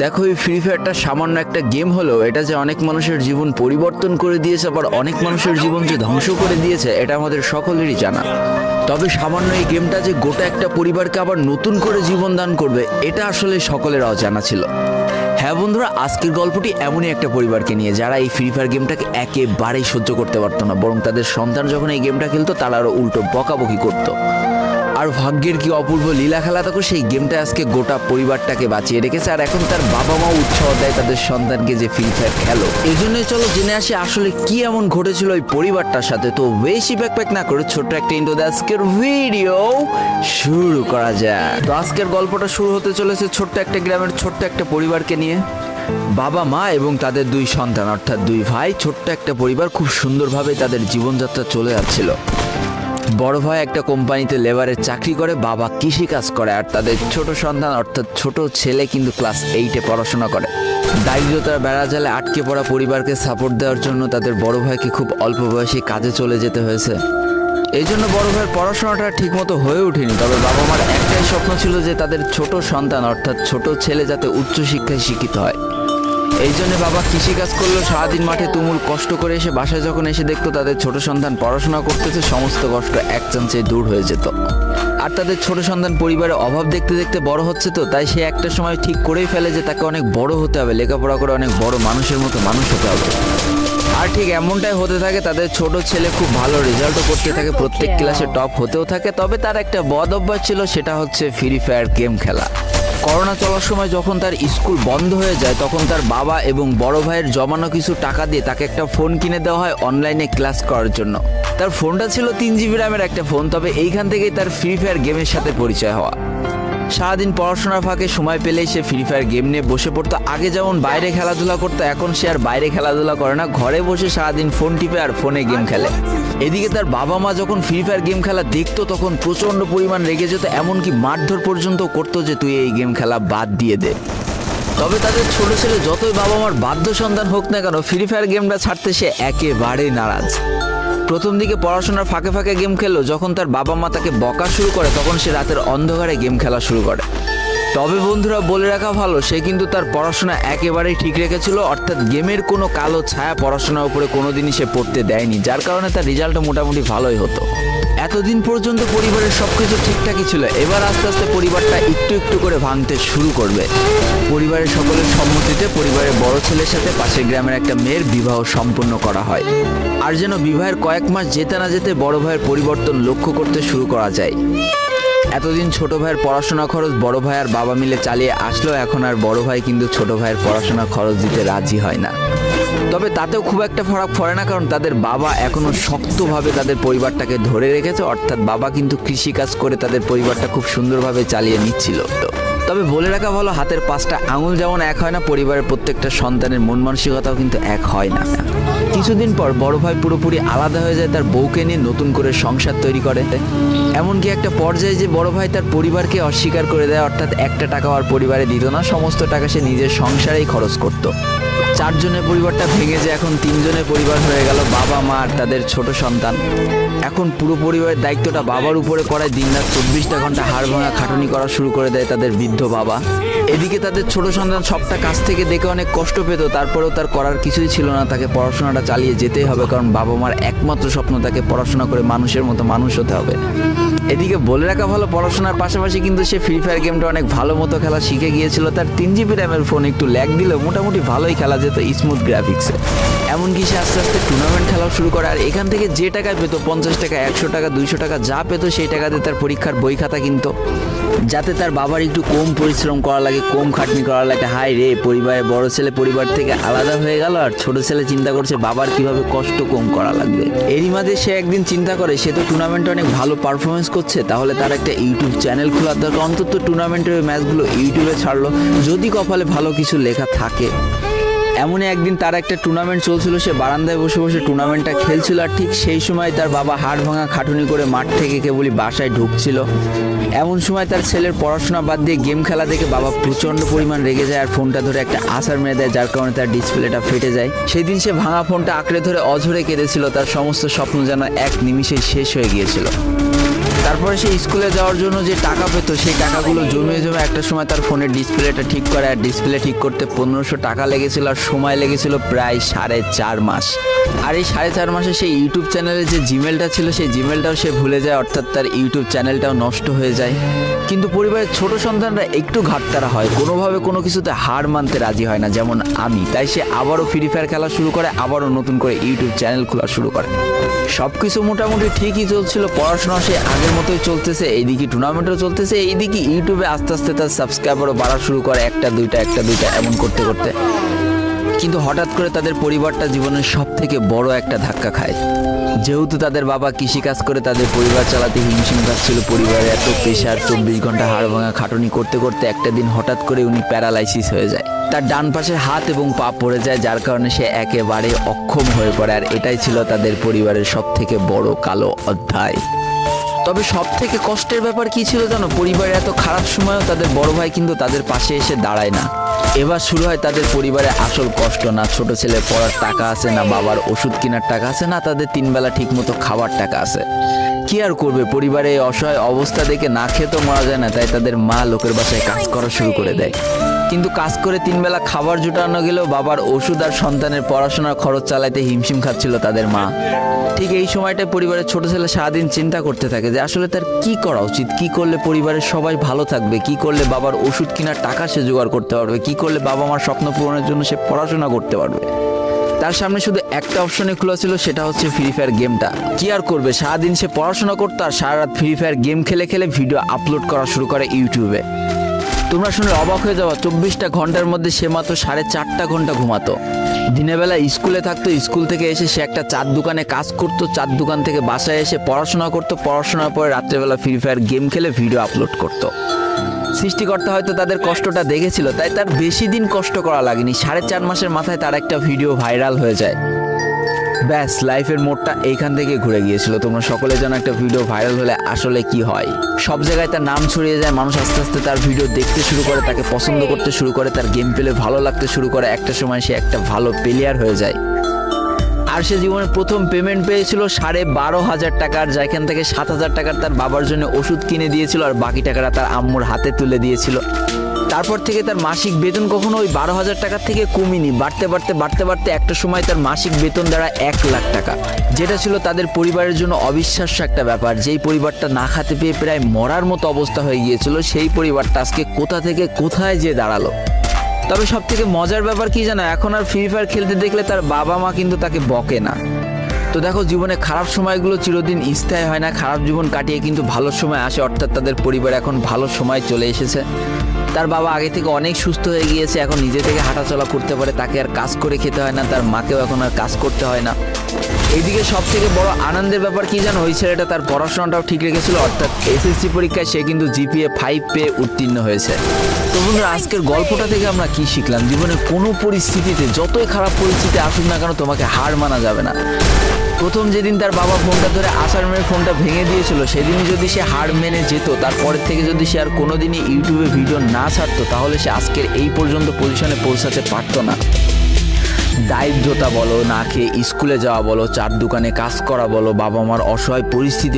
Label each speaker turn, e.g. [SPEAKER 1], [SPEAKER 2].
[SPEAKER 1] দেখো, এই ফ্রি ফায়ারটা সামান্য একটা গেম হলেও এটা যে অনেক মানুষের জীবন পরিবর্তন করে দিয়েছে, আবার অনেক মানুষের জীবন যে ধ্বংস করে দিয়েছে এটা আমাদের সকলেরই জানা। তবে সামান্য এই গেমটা যে গোটা একটা পরিবারকে আবার নতুন করে জীবন দান করবে এটা আসলে সকলের অজানা ছিল। হ্যাঁ বন্ধুরা, আজকের গল্পটি এমনই একটা পরিবারকে নিয়ে যারা এই ফ্রি ফায়ার গেমটাকে একেবারেই সহ্য করতে পারতো না, বরং তাদের সন্তান যখন এই গেমটা খেলতো তারা আরও উল্টো বকাবকি করতো। আর ভাগ্যের কি অপূর্ব লীলা খেলা, তখন সেই গেমটা আজকে গোটা পরিবারটাকে বাঁচিয়ে রেখেছে। আর এখন তার বাবা মাও উৎসাহ দেয় তাদের সন্তানকে যে ফ্রি ফায়ার খেলো। এই জন্যই চলো জেনে আসি আসলে কি এমন ঘটেছিল ওই পরিবারটার সাথে। তো বেশি ব্যাকপ্যাক না করে ছোট্ট একটা ইন্ট্রো দিয়ে আজকের ভিডিও শুরু করা যায়। তো আজকের গল্পটা শুরু হতে চলেছে ছোট্ট একটা গ্রামের ছোট্ট একটা পরিবারকে নিয়ে। বাবা মা এবং তাদের দুই সন্তান অর্থাৎ দুই ভাই, ছোট্ট একটা পরিবার, খুব সুন্দরভাবে তাদের জীবনযাত্রা চলে যাচ্ছিল। বড় ভাই একটা কোম্পানিতে লেবারের চাকরি করে, বাবা কৃষিকাজ করে, আর তাদের ছোট সন্তান অর্থাৎ ছোট ছেলে কিন্তু ক্লাস 8-এ পড়াশোনা করে। দারিদ্রতার বেড়াজালে আটকে পড়া পরিবারকে সাপোর্ট দেওয়ার জন্য তাদের বড় ভাইকে খুব অল্প বয়সে কাজে চলে যেতে হয়েছে। এই জন্য বড় ভাইয়ের পড়াশোনাটা ঠিকমতো হয়ে ওঠেনি। তবে বাবা মার একটাই স্বপ্ন ছিল যে তাদের ছোট সন্তান অর্থাৎ ছোট ছেলে যাতে উচ্চশিক্ষায় শিক্ষিত হয়। এই জন্য বাবা কৃষিকাজ করলো, সারাদিন মাঠে তুমুল কষ্ট করে এসে বাসায় যখন এসে দেখতো তাদের ছোট সন্তান পড়াশোনা করতেছে, সমস্ত কষ্ট এক চান্সে দূর হয়ে যেত। আর তাদের ছোট সন্তান পরিবারের অভাব দেখতে দেখতে বড় হচ্ছে, তো তাই সে একটা সময় ঠিক করেই ফেলে যে তাকে অনেক বড় হতে হবে, লেখাপড়া করে অনেক বড় মানুষের মতো মানুষ হতে হবে। আর ঠিক এমনটাই হতে থাকে। তাদের ছোট ছেলে খুব ভালো রেজাল্টও করতে থাকে, প্রত্যেক ক্লাসে টপ হতেও থাকে। তবে তার একটা বদ অভ্যাস ছিল, সেটা হচ্ছে ফ্রি ফায়ার গেম খেলা। করোনা চলার সময় যখন তার স্কুল বন্ধ হয়ে যায় তখন তার বাবা এবং বড় ভাইয়ের জমানো কিছু টাকা দিয়ে তাকে একটা ফোন কিনে দেওয়া হয় অনলাইনে ক্লাস করার জন্য। তার ফোনটা ছিল 3 GB র্যামের একটা ফোন। তবে এইখান থেকেই তার ফ্রি ফায়ার গেমের সাথে পরিচয় হওয়া। সারাদিন পড়াশোনার ফাঁকে সময় পেলেই সে ফ্রি ফায়ার গেম নিয়ে বসে পড়তো। আগে যেমন বাইরে খেলাধুলা করতো, এখন সে আর বাইরে খেলাধুলা করে না, ঘরে বসে সারাদিন ফোন টিপে আর ফোনে গেম খেলে। এদিকে তার বাবা মা যখন ফ্রি ফায়ার গেম খেলা দেখতো তখন প্রচণ্ড পরিমাণ রেগে যেত, এমনকি মারধর পর্যন্ত করতো যে তুই এই গেম খেলা বাদ দিয়ে দে। তবে তাদের ছোট ছেলে যতই বাবা মার বাধ্য সন্তান হোক না কেন, ফ্রি ফায়ার গেমটা ছাড়তে সে একেবারেই নারাজ। প্রথম দিকে পড়াশোনার ফাঁকে ফাঁকে গেম খেললো, যখন তার বাবা মা তাকে বকা শুরু করে তখন সে রাতের অন্ধকারে গেম খেলা শুরু করে। তবে বন্ধুরা বলে রাখা ভালো, সে কিন্তু তার পড়াশোনা একেবারেই ঠিক রেখেছিল, অর্থাৎ গেমের কোনো কালো ছায়া পড়াশোনার উপরে কোনোদিনই সে পড়তে দেয়নি, যার কারণে তার রেজাল্টও মোটামুটি ভালোই হতো। এতদিন পর্যন্ত পরিবারের সবকিছু ঠিকঠাকই ছিল, এবার আস্তে আস্তে পরিবারটা একটু একটু করে ভাঙতে শুরু করবে। পরিবারের সকলের সম্মতিতে পরিবারের বড় ছেলের সাথে পাশের গ্রামের একটা মেয়ের বিবাহ সম্পন্ন করা হয়। আর যেন বিবাহের কয়েক মাস যেতে না যেতে বড় ভাইয়ের পরিবর্তন লক্ষ্য করতে শুরু করা যায়। এতদিন ছোট ভাইয়ের পড়াশোনা খরচ বড় ভাই আর বাবা মিলে চালিয়ে আসলো, এখন আর বড় ভাই কিন্তু ছোট ভাইয়ের পড়াশোনা খরচ দিতে রাজি হয় না। তবে তাতেও খুব একটা ফারাক পড়ে না, কারণ তাদের বাবা এখনো শক্তভাবে তাদের পরিবারটাকে ধরে রেখেছে, অর্থাৎ বাবা কিন্তু কৃষিকাজ করে তাদের পরিবারটা খুব সুন্দরভাবে চালিয়ে নিচ্ছিল। তবে বলে রাখা ভালো, হাতের 5টা আঙুল যেমন এক হয় না, পরিবারের প্রত্যেকটা সন্তানের মন মানসিকতাও কিন্তু এক হয় না। কিছুদিন পর বড় ভাই পুরোপুরি আলাদা হয়ে যায়, তার বউকে নিয়ে নতুন করে সংসার তৈরি করে। এমনকি একটা পর্যায়ে যে বড় ভাই তার পরিবারকে অস্বীকার করে দেয়, অর্থাৎ একটা টাকাও আর পরিবারে দিত না, সমস্ত টাকা সে নিজের সংসারেই খরচ করত। 4 জনের পরিবারটা ভেঙে যে এখন 3 জনের পরিবার হয়ে গেল, বাবা মা আর তাদের ছোট সন্তান। এখন পুরো পরিবারের দায়িত্বটা বাবার উপরে করায় দিনরাত 24টা ঘন্টা হাড় ভাঙা খাটুনি করা শুরু করে দেয় তাদের বৃদ্ধ বাবা। এদিকে তাদের ছোট সন্তান সবটা কাছ থেকে দেখে অনেক কষ্ট পেত, তারপরেও তার করার কিছুই ছিল না, তাকে পড়াশোনাটা চালিয়ে যেতেই হবে, কারণ বাবা মার একমাত্র স্বপ্ন তাকে পড়াশোনা করে মানুষের মতো মানুষ হতে হবে। এদিকে বলে রাখা ভালো, পড়াশোনার পাশাপাশি কিন্তু সে ফ্রি ফায়ার গেমটা অনেক ভালো মতো খেলা শিখে গিয়েছিল। তার 3 GB র্যামের ফোন একটু ল্যাগ দিলেও মোটামুটি ভালোই খেলা যেত স্মুথ গ্রাফিক্সে। এমনকি সে আস্তে আস্তে টুর্নামেন্ট খেলাও শুরু করে, আর এখান থেকে যে টাকা পেতো 50 টাকা 100 টাকা 200 টাকা যা পেতো সেই টাকাতে তার পরীক্ষার বই খাতা কিনতো, যাতে তার বাবার একটু কম পরিশ্রম করা লাগে, কম খাটনি করা লাগে। হাই রে, পরিবারের বড় ছেলে পরিবার থেকে আলাদা হয়ে গেল, আর ছোট ছেলে চিন্তা করছে বাবার কিভাবে কষ্ট কম করা লাগবে। এরই মাঝে সে একদিন চিন্তা করে সে তো টুর্নামেন্টে অনেক ভালো পারফরমেন্স করছে, তাহলে তার একটা ইউটিউব চ্যানেল খোলার দরকার, অন্তত টুর্নামেন্টের ম্যাচগুলো ইউটিউবে ছাড়লো, যদি কপালে ভালো কিছু লেখা থাকে। এমনই একদিন তার একটা টুর্নামেন্ট চলছিল, সে বারান্দায় বসে বসে টুর্নামেন্টটা খেলছিল, আর ঠিক সেই সময় তার বাবা হাড় ভাঙা খাটুনি করে মাঠ থেকে কেবলই বাসায় ঢুকছিল। এমন সময় তার ছেলের পড়াশোনা বাদ দিয়ে গেম খেলা দেখে বাবা প্রচণ্ড পরিমাণ রেগে যায় আর ফোনটা ধরে একটা আছাড় মেরে দেয়, যার কারণে তার ডিসপ্লেটা ফেটে যায়। সেই দিন সে ভাঙা ফোনটা আঁকড়ে ধরে অঝরে কেঁদেছিল, তার সমস্ত স্বপ্ন যেন এক নিমিষেই শেষ হয়ে গিয়েছিল। তারপরে সে স্কুলে যাওয়ার জন্য যে টাকা পেতো সেই টাকাগুলো জমে জমে একটা সময় তার ফোনের ডিসপ্লেটা ঠিক করে, আর ডিসপ্লে ঠিক করতে 1500 টাকা লেগেছিল, আর সময় লেগেছিল প্রায় 4.5 মাস। আর এই 4.5 মাসে সেই ইউটিউব চ্যানেলে যে জিমেলটা ছিল সেই জিমেলটাও সে ভুলে যায়, অর্থাৎ তার ইউটিউব চ্যানেলটাও নষ্ট হয়ে যায়। কিন্তু পরিবারের ছোট সন্তানরা একটু ঘাটতারা হয়, কোনোভাবে কোনো কিছুতে হার মানতে রাজি হয় না, যেমন আমি। তাই সে আবারও ফ্রি ফায়ার খেলা শুরু করে, আবারও নতুন করে ইউটিউব চ্যানেল খোলা শুরু করে। সব কিছু মোটামুটি ঠিকই চলছিল, পড়াশোনা সে আগের মতোই চলতেছে, এইদিকে টুর্নামেন্টও চলতেছে, এইদিকে ইউটিউবে আস্তে আস্তে তার সাবস্ক্রাইবারও বাড়া শুরু করে, একটা দুইটা এমন করতে করতে। কিন্তু হঠাৎ করে তাদের পরিবারটা জীবনের সব থেকে বড় একটা ধাক্কা খায়। যেহেতু তাদের বাবা কৃষিকাজ করে তাদের পরিবার চালাতে হিমশিম খাচ্ছিল, পরিবারে এত প্রেশার, 24 ঘন্টা হাড় ভাঙা খাটুনি করতে করতে একটা দিন হঠাৎ করে উনি প্যারালাইসিস হয়ে যায়। তার ডান পাশের হাত এবং পা পড়ে যায়, যার কারণে সে একেবারে অক্ষম হয়ে পড়ে। আর এটাই ছিল তাদের পরিবারের সব থেকে বড় কালো অধ্যায়। তবে সব থেকে কষ্টের ব্যাপার কি ছিল জানো? পরিবারের এত খারাপ সময়ও তাদের বড় ভাই কিন্তু তাদের পাশে এসে দাঁড়ায় না। এবার শুরু হয় তাদের পরিবারে আসল কষ্ট। না ছোট ছেলে পড়ার টাকা আছে, না বাবার ওষুধ কেনার টাকা আছে, না তাদের 3 বেলা ঠিক মতো খাবার টাকা আছে। কি আর করবে, পরিবারে এই অসহায় অবস্থা দেখে না খেয়ে তো মরা যায় না, তাই তাদের মা লোকের বাসায় কাজ করা শুরু করে দেয়। কিন্তু কাজ করে 3 বেলা খাবার জোটানো গেলেও বাবার ওষুধ আর সন্তানের পড়াশোনার খরচ চালাইতে হিমশিম খাচ্ছিল তাদের মা। ঠিক এই সময়টায় পরিবারের ছোট ছেলে সারাদিন চিন্তা করতে থাকে যে আসলে তার কি করা উচিত, কি করলে পরিবারের সবাই ভালো থাকবে, কি করলে বাবার ওষুধ কেনার টাকা সে জোগাড় করতে পারবে, কি করলে বাবা মার স্বপ্ন পূরণের জন্য সে পড়াশোনা করতে পারবে। তার সামনে শুধু একটা অপশনে খোলা ছিল, সেটা হচ্ছে ফ্রি ফায়ার গেমটা। কি আর করবে, সারাদিন সে পড়াশোনা করতো আর সারা রাত ফ্রি ফায়ার গেম খেলে খেলে ভিডিও আপলোড করা শুরু করে ইউটিউবে। তোমরা শুনে অবাক হয়ে যাওয়া, 24টা ঘন্টার মধ্যে সে মাত্র 4.5 ঘন্টা ঘুমাতো। দিনের বেলা স্কুলে থাকতো, স্কুল থেকে এসে সে একটা চার দোকানে কাজ করতো, চার দোকান থেকে বাসায় এসে পড়াশোনা করতো, পড়াশোনার পরে রাত্রেবেলা ফ্রি ফায়ার গেম খেলে ভিডিও আপলোড করতো। সৃষ্টিকর্তা হয়তো তাদের কষ্টটা দেখেছিল, তাই তার বেশি দিন কষ্ট করা লাগেনি। 4.5 মাসের মাথায় তার একটা ভিডিও ভাইরাল হয়ে যায়। ব্যাস, লাইফের মোড়টা এইখান থেকে ঘুরে গিয়েছিল। তোমরা সকলে জানো একটা ভিডিও ভাইরাল হলে আসলে কি হয়। সব জায়গায় তার নাম ছড়িয়ে যায়, মানুষ আস্তে আস্তে তার ভিডিও দেখতে শুরু করে, তাকে পছন্দ করতে শুরু করে, তার গেম প্লে ভালো লাগতে শুরু করে। একটা সময় সে একটা ভালো প্লেয়ার হয়ে যায়। আর সে জীবনের প্রথম পেমেন্ট পেয়েছিল 12,500 টাকার, যেখান থেকে 7,000 টাকার তার বাবার জন্য ওষুধ কিনে দিয়েছিল, আর বাকি টাকাটা তার আম্মুর হাতে তুলে দিয়েছিল। তারপর থেকে তার মাসিক বেতন কখনো ওই 12,000 টাকার থেকে কমেনি, বাড়তে বাড়তে বাড়তে বাড়তে একটা সময় তার মাসিক বেতন দাঁড়ায় 1 লাখ টাকা, যেটা ছিল তাদের পরিবারের জন্য অবিশ্বাস্য একটা ব্যাপার। যেই পরিবারটা না খেতে পেয়ে প্রায় মরার মতো অবস্থা হয়ে গিয়েছিল, সেই পরিবারটা আজকে কোথা থেকে কোথায় যে দাঁড়ালো। তবে সব থেকে মজার ব্যাপার কি জানো, এখন আর ফ্রি ফায়ার খেলতে দেখলে তার বাবা মা কিন্তু তাকে বকে না। তো দেখো, জীবনে খারাপ সময়গুলো চিরদিন স্থায়ী হয় না, খারাপ জীবন কাটিয়ে কিন্তু ভালো সময় আসে। অর্থাৎ তাদের পরিবার এখন ভালো সময় চলে এসেছে। তার বাবা আগে থেকে অনেক সুস্থ হয়ে গিয়েছে, এখন নিজে থেকে হাঁটাচলা করতে পারে, তাকে আর কাজ করে খেতে হয় না, তার মাকেও এখন আর কাজ করতে হয় না। এইদিকে সব থেকে বড় আনন্দের ব্যাপার কি জানো, ওই ছেলেটা তার পড়াশোনাটাও ঠিক রেখেছিল। অর্থাৎ এসএসসি পরীক্ষায় সে কিন্তু জিপিএ 5 পেয়ে উত্তীর্ণ হয়েছে। তো বন্ধুরা, আজকের গল্পটা থেকে আমরা কি শিখলাম? জীবনে কোনো পরিস্থিতিতে, যতই খারাপ পরিস্থিতি আসুক না কেন, তোমাকে হার মানা যাবে না। প্রথম যেদিন তার বাবা ফোনটা ধরে আসার মেরে ফোনটা ভেঙে দিয়েছিল, সেদিনই যদি সে হার মেনে যেত, তারপরের থেকে যদি সে আর কোনোদিনই ইউটিউবে ভিডিও না ছাড়তো, তাহলে সে আজকের এই পর্যন্ত পজিশনে পৌঁছাতে পারতো না। দারিদ্রতা বলো, না খেয়ে স্কুলে যাওয়া বলো, চার দোকানে কাজ করা বলো, বাবা মার অসহায় পরিস্থিতি